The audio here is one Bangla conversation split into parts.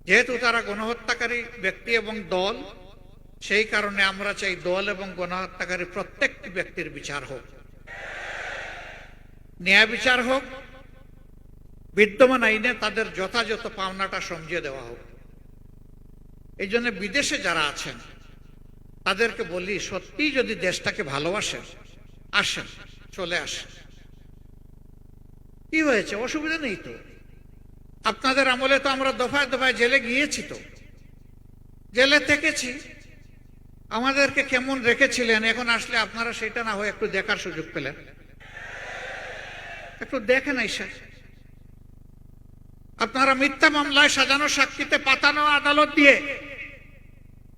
যেহেতু তারা গণহত্যাকারী ব্যক্তি এবং দল, সেই কারণে আমরা চাই দল এবং গণহত্যাকারী প্রত্যেকটি ব্যক্তির বিচার হোক, ন্যায় বিচার হোক, বিদ্যমান আইনে তাদের যথাযথ পাওনাটা সমঝিয়ে দেওয়া হোক। এই জন্য বিদেশে যারা আছেন তাদেরকে বলি, সত্যি যদি দেশটাকে ভালোবাসেন, আসেন, চলে আসেন। কি হয়েছে? অসুবিধা নেই তো। আপনাদের আমলে তো আমরা দফায় দফায় জেলে গিয়েছি, তো জেলে থেকেছি, আমাদেরকে কেমন রেখেছিলেন। এখন আসলে আপনারা সেটা না হয়ে একটু দেখার সুযোগ পেলেন, একটু দেখেন। আইসা আপনারা মিথ্যা মামলায় সাজানো সাক্ষীতে পাতানো আদালত দিয়ে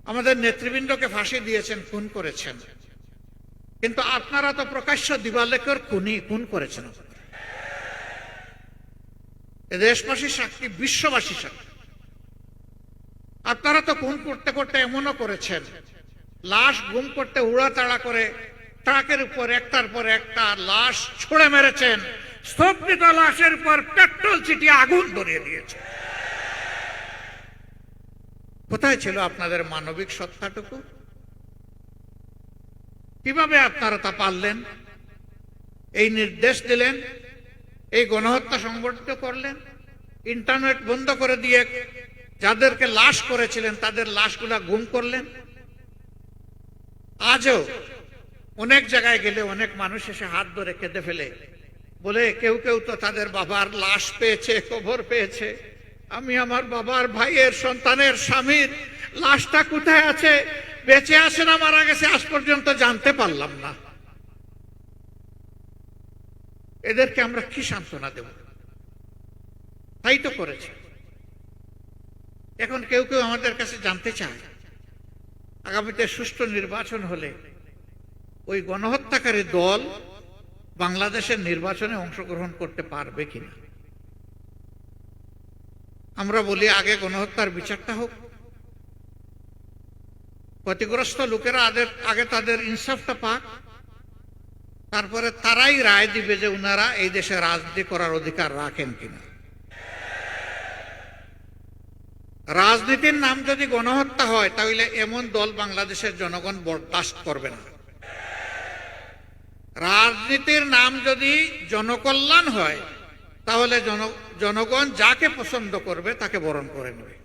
আমাদের নেতৃবৃন্দকে ফাঁসি দিয়েছেন, খুন করেছেন। কিন্তু আপনারা তো প্রকাশ্য দিবালোকের খুন করেছেন। দেশবাসী সাক্ষী, বিশ্ববাসী সাক্ষী। আপনারা তো খুন করতে করতে এমনও করেছেন, লাশ গুম করতে উড়াতাড়া করে ট্রাকের উপর একটার পর একটা লাশ ছুঁড়ে মেরেছেন, স্তব্ধ লাশের উপর পেট্রোল ছিটিয়ে আগুন ধরিয়ে দিয়েছে। কোথায় ছিল আপনাদের মানবিক সত্তাটুকু? কিভাবে আপনারা তা পারলেন? এই নির্দেশ দিলেন, এই গণহত্যা সংগঠিত করলেন, ইন্টারনেট বন্ধ করে দিয়ে যাদেরকে লাশ করেছিলেন তাদের লাশগুলা গুম করলেন। আজও অনেক জায়গায় গেলে অনেক মানুষ এসে হাত ধরে কেঁদে ফেলে, বলে কেউ কেউ তো তাদের বাবার লাশ পেয়েছে, কবর পেয়েছে। আমি আমার বাবার, ভাইয়ের, সন্তানের, স্বামীর লাশটা কোথায় আছে, বেঁচে আছে না মারা গেছে, আজ পর্যন্ত জানতে পারলাম না। এদেরকে আমরা কি সান্ত্বনা দেব? তাই তো করেছে। এখন কেউ কেউ আমাদের কাছে জানতে চায়, আগামীতে সুষ্ঠু নির্বাচন হলে ওই গণহত্যাকারী দল বাংলাদেশের নির্বাচনে অংশগ্রহণ করতে পারবে কিনা। আমরা বলি, আগে গণহত্যার বিচারটা হোক, ক্ষতিগ্রস্ত লোকেরা আগে তাদের ইনসাফটা পাক, তারপরে তারাই রায় দিবে যে উনারা এই দেশে রাজনীতি করার অধিকার রাখেন কিনা। রাজনীতির নাম যদি গণহত্যা হয়, তাহলে এমন দল বাংলাদেশের জনগণ বরদাস্ত করবে না। রাজনীতির নাম যদি জনকল্যাণ হয়, তাহলে জনগণ যাকে পছন্দ করবে তাকে বরণ করে নেবে।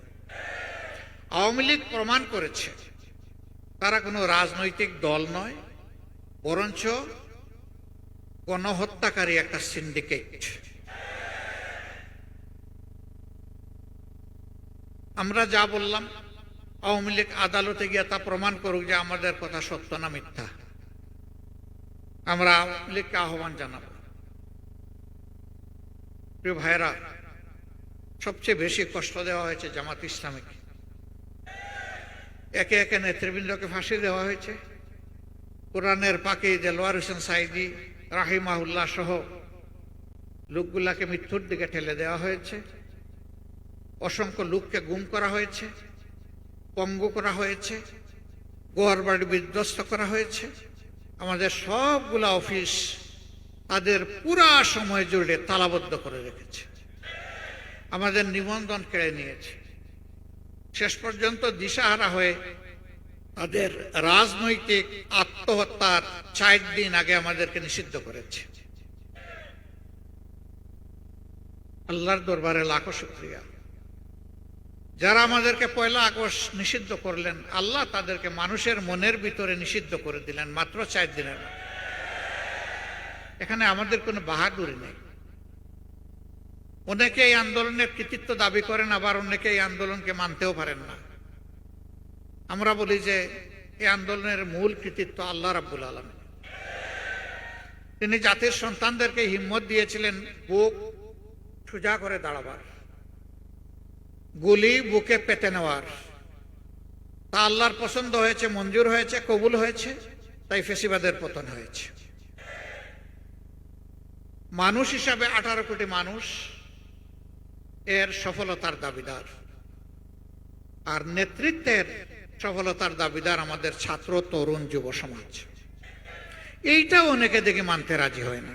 আওয়ামী লীগ প্রমাণ করেছে তারা কোনো রাজনৈতিক দল নয়, বরঞ্চ গণহত্যাকারী একটা সিন্ডিকেট। আমরা যা বললাম, আওয়ামী লীগ আদালতে গিয়ে তা প্রমাণ করুক যে আমাদের কথা সত্য না মিথ্যা। আমরা আওয়ামী লীগকে আহ্বান জানাব, প্রিয় ভাইরা, সবচেয়ে বেশি কষ্ট দেওয়া হয়েছে জামাত ইসলামীকে। একে একে নেতৃবৃন্দকে ফাঁসি দেওয়া হয়েছে। কোরআনের পাখি দেলোয়ার হোসেন সাইদি রাহিমাহুল্লাহ সহ লোকগুলাকে মৃত্যুর দিকে ঠেলে দেওয়া হয়েছে। অসংখ্য লোককে গুম করা হয়েছে, পঙ্গু করা হয়েছে, ঘরবাড়ি বিধ্বস্ত করা হয়েছে। আমাদের সবগুলা অফিস তাদের পুরা সময় জুড়ে তালাবদ্ধ করে রেখেছে, আমাদের নিবন্ধন কেড়ে নিয়েছে। শেষ পর্যন্ত দিশাহারা হয়ে তাদের রাজনৈতিক আত্মহত্যার 4 দিন আগে আমাদেরকে নিষিদ্ধ করেছে। আল্লাহর দরবারে লাখো শুকরিয়া। যারা আমাদেরকে 1 আগস্ট নিষিদ্ধ করলেন, আল্লাহ তাদেরকে মানুষের মনের ভিতরে নিষিদ্ধ করে দিলেন মাত্র 4 দিনের। এখানে আমাদের কোনো বাহাদুরি নেই। অনেকে এই আন্দোলনের কৃতিত্ব দাবি করেন, আবার অনেকে এই আন্দোলনকে মানতেও পারেন না। আমরা বলি যে এই আন্দোলনের মূল কৃতিত্ব আল্লাহ রাব্বুল আলামিন। তিনি জাতির সন্তানদেরকে হিম্মত দিয়েছিলেন বুক সোজা করে দাঁড়াবার, গুলি বুকে পেতে নেওয়ার। তা আল্লাহর পছন্দ হয়েছে, মঞ্জুর হয়েছে, কবুল হয়েছে, তাই ফেসিবাদের পতন হয়েছে। মানুষ হিসাবে 18 কোটি মানুষ এর সফলতার দাবিদার, আর নেতৃত্বের সফলতার দাবিদার আমাদের ছাত্র, তরুণ, যুব সমাজ। এইটাও অনেকে দেখে মানতে রাজি হয় না।